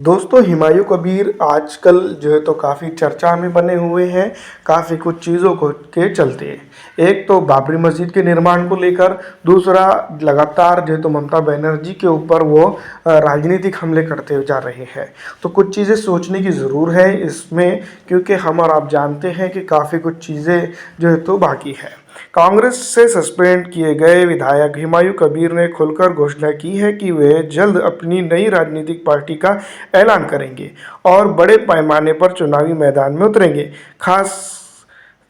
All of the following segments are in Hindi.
दोस्तों, हुमायूं कबीर आजकल जो है तो काफ़ी चर्चा में बने हुए हैं, काफ़ी कुछ चीज़ों को के चलते। एक तो बाबरी मस्जिद के निर्माण को लेकर, दूसरा लगातार जो है तो ममता बनर्जी के ऊपर वो राजनीतिक हमले करते हुए जा रहे हैं। तो कुछ चीज़ें सोचने की ज़रूर है इसमें, क्योंकि हम और आप जानते हैं कि काफ़ी कुछ चीज़ें जो है तो बाकी है। कांग्रेस से सस्पेंड किए गए विधायक हुमायूं कबीर ने खुलकर घोषणा की है कि वे जल्द अपनी नई राजनीतिक पार्टी का ऐलान करेंगे और बड़े पैमाने पर चुनावी मैदान में उतरेंगे। खास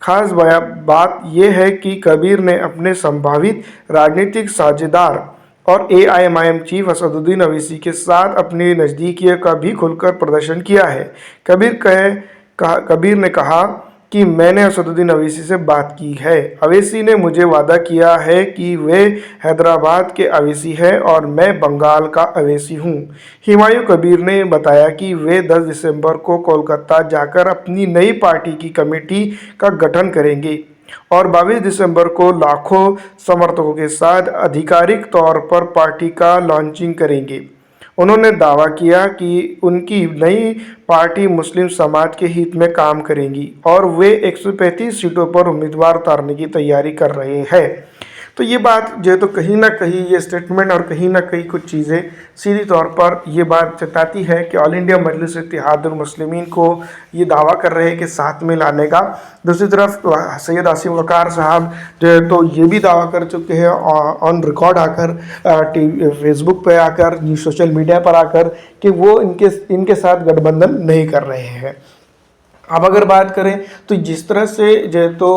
खास बात यह है कि कबीर ने अपने संभावित राजनीतिक साझेदार और एआईएमआईएम चीफ असदुद्दीन अवैसी के साथ अपनी नज़दीकियों का भी खुलकर प्रदर्शन किया है। कबीर ने कहा कि मैंने असदुद्दीन अवैसी से बात की है। अवैसी ने मुझे वादा किया है कि वे हैदराबाद के अवैसी हैं और मैं बंगाल का अवैसी हूं। हुमायूं कबीर ने बताया कि वे 10 दिसंबर को कोलकाता जाकर अपनी नई पार्टी की कमेटी का गठन करेंगे और 22 दिसंबर को लाखों समर्थकों के साथ आधिकारिक तौर पर पार्टी का लॉन्चिंग करेंगे। उन्होंने दावा किया कि उनकी नई पार्टी मुस्लिम समाज के हित में काम करेगी और वे 135 सीटों पर उम्मीदवार उतारने की तैयारी कर रहे हैं। तो ये बात जो है तो कहीं ना कहीं ये स्टेटमेंट और कहीं ना कहीं कुछ चीज़ें सीधी तौर पर ये बात जताती है कि ऑल इंडिया मजलिस इत्तेहादुल मुस्लिमीन को ये दावा कर रहे हैं कि साथ में लाने का। दूसरी तरफ सैयद आसिम वक़ार साहब जो है तो ये भी दावा कर चुके हैं ऑन रिकॉर्ड आकर, फेसबुक पे आकर, सोशल मीडिया पर आकर, कि वो इनके साथ गठबंधन नहीं कर रहे हैं। अब अगर बात करें तो जिस तरह से जो है तो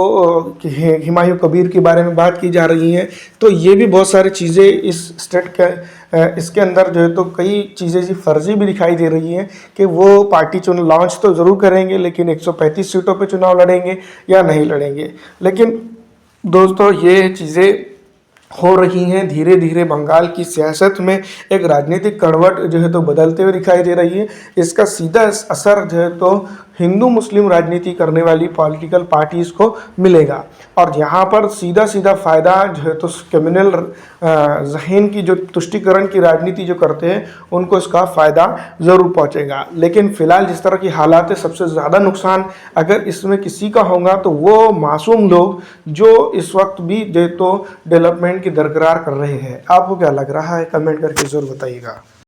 हुमायूं कबीर के बारे में बात की जा रही है, तो ये भी बहुत सारी चीज़ें इस स्टेट का इसके अंदर जो है तो कई चीज़ें ऐसी फर्जी भी दिखाई दे रही हैं कि वो पार्टी चुनाव लॉन्च तो ज़रूर करेंगे, लेकिन 135 सीटों पे चुनाव लड़ेंगे या नहीं लड़ेंगे। लेकिन दोस्तों, ये चीज़ें हो रही हैं धीरे धीरे। बंगाल की सियासत में एक राजनीतिक करवट जो है तो बदलते हुए दिखाई दे रही है। इसका सीधा असर जो है तो हिंदू मुस्लिम राजनीति करने वाली पॉलिटिकल पार्टीज़ को मिलेगा और यहाँ पर सीधा सीधा फ़ायदा जो है तो क्रिमिनल जहन की जो तुष्टिकरण की राजनीति जो करते हैं उनको इसका फ़ायदा ज़रूर पहुँचेगा। लेकिन फ़िलहाल जिस तरह की हालात है, सबसे ज़्यादा नुकसान अगर इसमें किसी का होगा तो वो मासूम लोग जो इस वक्त भी जो तो डेवलपमेंट की दरकिरार कर रहे हैं। आपको क्या लग रहा है, कमेंट करके ज़रूर बताइएगा।